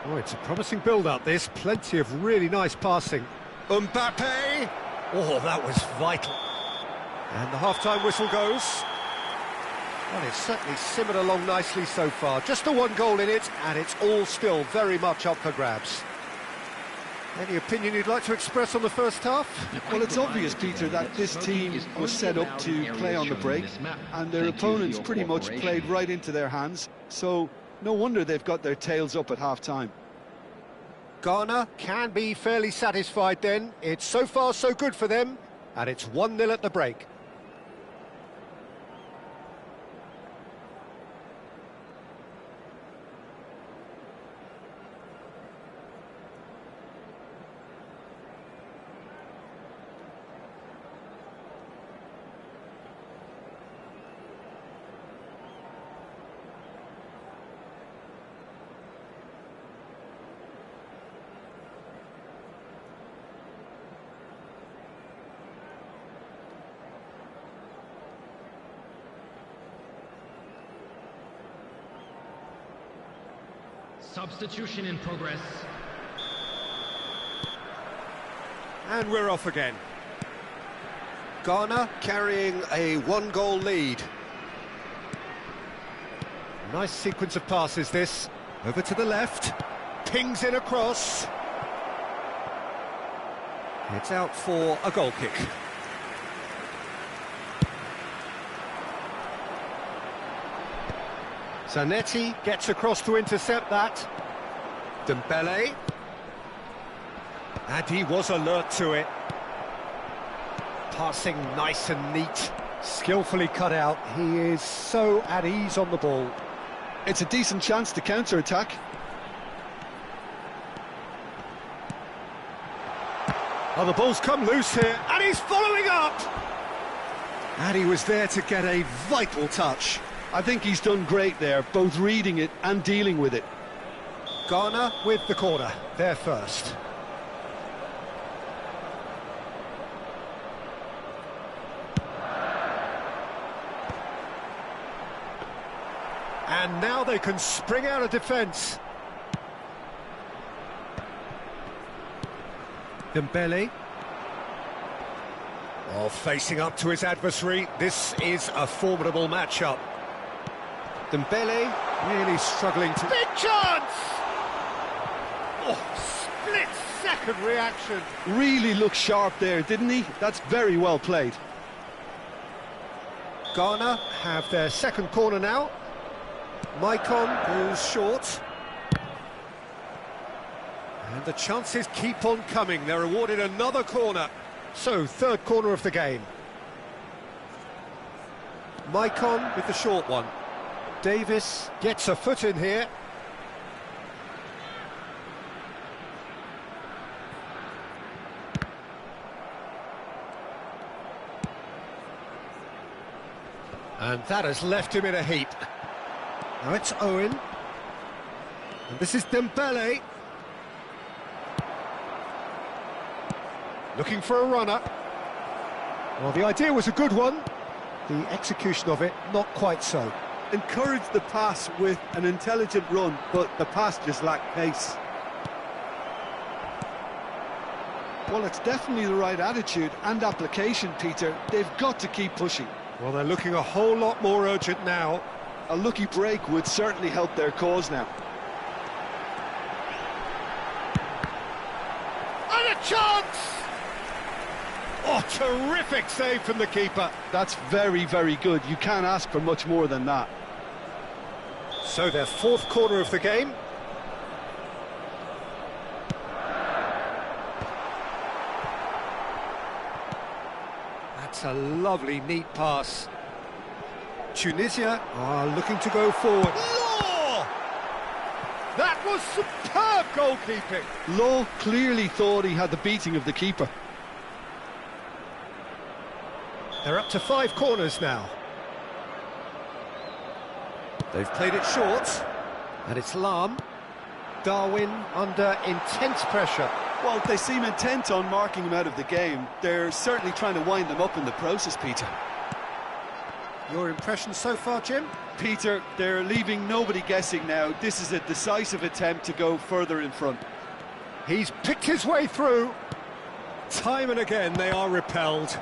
Oh, it's a promising build-up, this. Plenty of really nice passing. Mbappe! Oh, that was vital. And the half-time whistle goes. Well, it's certainly simmered along nicely so far. Just the one goal in it, and it's all still very much up for grabs. Any opinion you'd like to express on the first half? Well, it's obvious, Peter, that this team was set up to play on the break, and their opponents pretty much played right into their hands, so no wonder they've got their tails up at half-time. Ghana can be fairly satisfied then. It's so far so good for them, and it's 1-0 at the break. Substitution in progress. And we're off again. Ghana carrying a one-goal lead. Nice sequence of passes, this. Over to the left. Pings in across. It's out for a goal kick. Zanetti gets across to intercept that. Dembele. And he was alert to it. Passing nice and neat. Skillfully cut out. He is so at ease on the ball. It's a decent chance to counter-attack. Oh, the ball's come loose here, and he's following up! And he was there to get a vital touch. I think he's done great there, both reading it and dealing with it. Ghana with the corner, there first. And now they can spring out of defence. Dembele. Oh, facing up to his adversary. This is a formidable matchup. Dembele really struggling to... Big chance! Oh, split-second reaction. Really looked sharp there, didn't he? That's very well played. Ghana have their second corner now. Maicon goes short. And the chances keep on coming. They're awarded another corner. So, third corner of the game. Maicon with the short one. Davis gets a foot in here. And that has left him in a heap. Now it's Owen. And this is Dembele. Looking for a runner. Well, the idea was a good one. The execution of it, not quite so. Encouraged the pass with an intelligent run, but the pass just lacked pace. Well, it's definitely the right attitude and application, Peter. They've got to keep pushing. Well, they're looking a whole lot more urgent now. A lucky break would certainly help their cause now. And a chance! Oh, terrific save from the keeper. That's very, very good. You can't ask for much more than that. So their fourth corner of the game. That's a lovely, neat pass. Tunisia are looking to go forward. Law! That was superb goalkeeping. Lowe clearly thought he had the beating of the keeper. They're up to 5 corners now. They've played it short, and it's Lam. Darwin under intense pressure. Well, they seem intent on marking him out of the game. They're certainly trying to wind them up in the process, Peter. Your impression so far, Jim? Peter, they're leaving nobody guessing now. This is a decisive attempt to go further in front. He's picked his way through. Time and again they are repelled.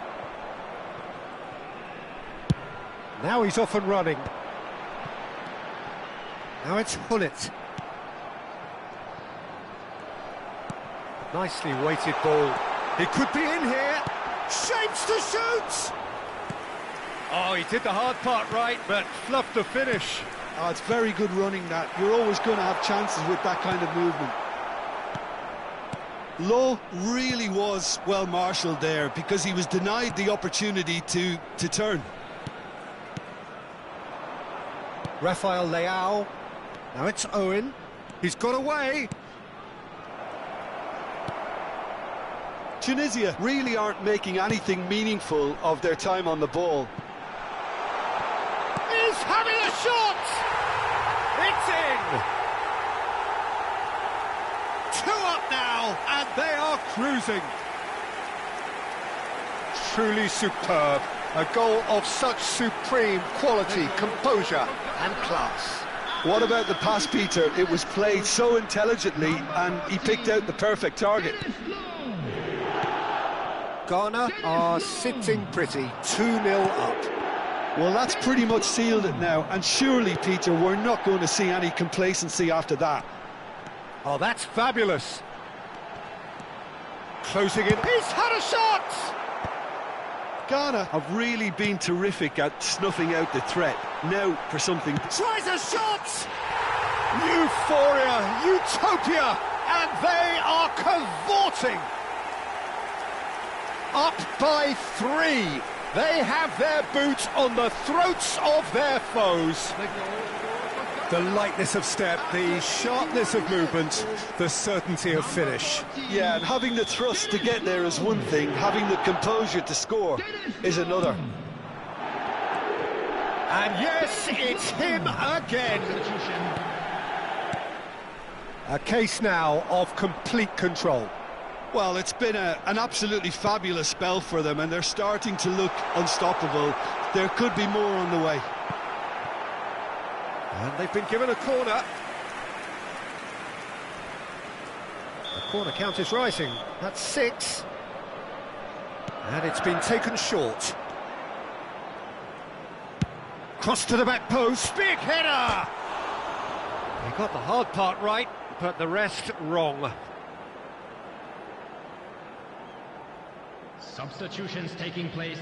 Now he's off and running. Now it's Khaled. Nicely weighted ball. He could be in here. Shapes to shoot! Oh, he did the hard part right, but fluffed the finish. Oh, it's very good running, that. You're always going to have chances with that kind of movement. Lowe really was well marshalled there because he was denied the opportunity to turn. Rafael Leao. Now it's Owen. He's got away. Tunisia really aren't making anything meaningful of their time on the ball. He's having a shot! It's in! 2 up now, and they are cruising. Truly superb. A goal of such supreme quality, composure and class. What about the pass, Peter? It was played so intelligently and he picked out the perfect target. Ghana are sitting pretty, 2-0 up. Well, that's pretty much sealed it now, and surely, Peter, we're not going to see any complacency after that. Oh, that's fabulous. Closing in. He's had a shot! Ghana have really been terrific at snuffing out the threat. Now for something. Tries a shot! Euphoria, utopia, and they are cavorting. Up by 3. They have their boot on the throats of their foes. The lightness of step, the sharpness of movement, the certainty of finish. Yeah, and having the thrust to get there is one thing, having the composure to score is another. And yes, it's him again. A case now of complete control. Well, it's been an absolutely fabulous spell for them, and they're starting to look unstoppable. There could be more on the way. And they've been given a corner. The corner count is rising. That's 6. And it's been taken short. Cross to the back post. Big header! He got the hard part right, but the rest wrong. Substitutions taking place.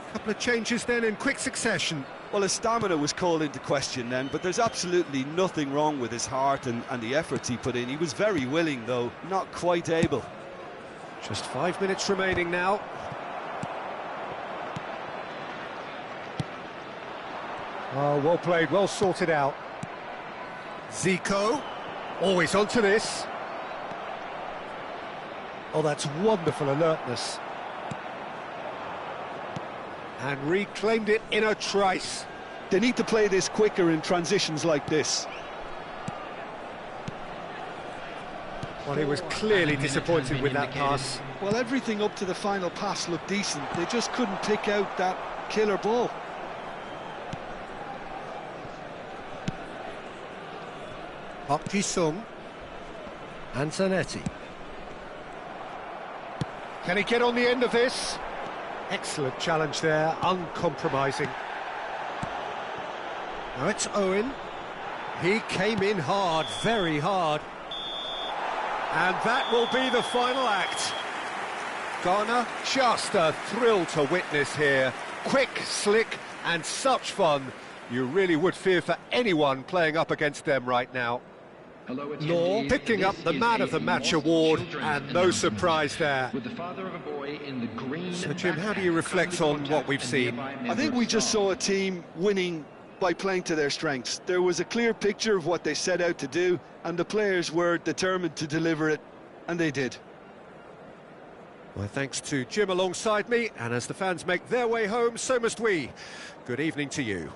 A couple of changes then in quick succession. Well, his stamina was called into question then, but there's absolutely nothing wrong with his heart and the efforts he put in. He was very willing, though, not quite able. Just 5 minutes remaining now. Oh, well played, well sorted out. Zico, always onto this. Oh, that's wonderful alertness. And reclaimed it in a trice. They need to play this quicker in transitions like this. Well, he was clearly disappointed with that pass. Well, everything up to the final pass looked decent. They just couldn't pick out that killer ball. Park Ji-sung and Zanetti. Can he get on the end of this? Excellent challenge there, uncompromising. Now it's Owen. He came in hard, very hard. And that will be the final act. Ghana, just a thrill to witness here. Quick, slick, and such fun. You really would fear for anyone playing up against them right now. Law picking up the Man of the Match award, and no surprise there. So, Jim, how do you reflect on what we've seen? I think we just saw a team winning by playing to their strengths. There was a clear picture of what they set out to do, and the players were determined to deliver it, and they did. Well, thanks to Jim alongside me, and as the fans make their way home, so must we. Good evening to you.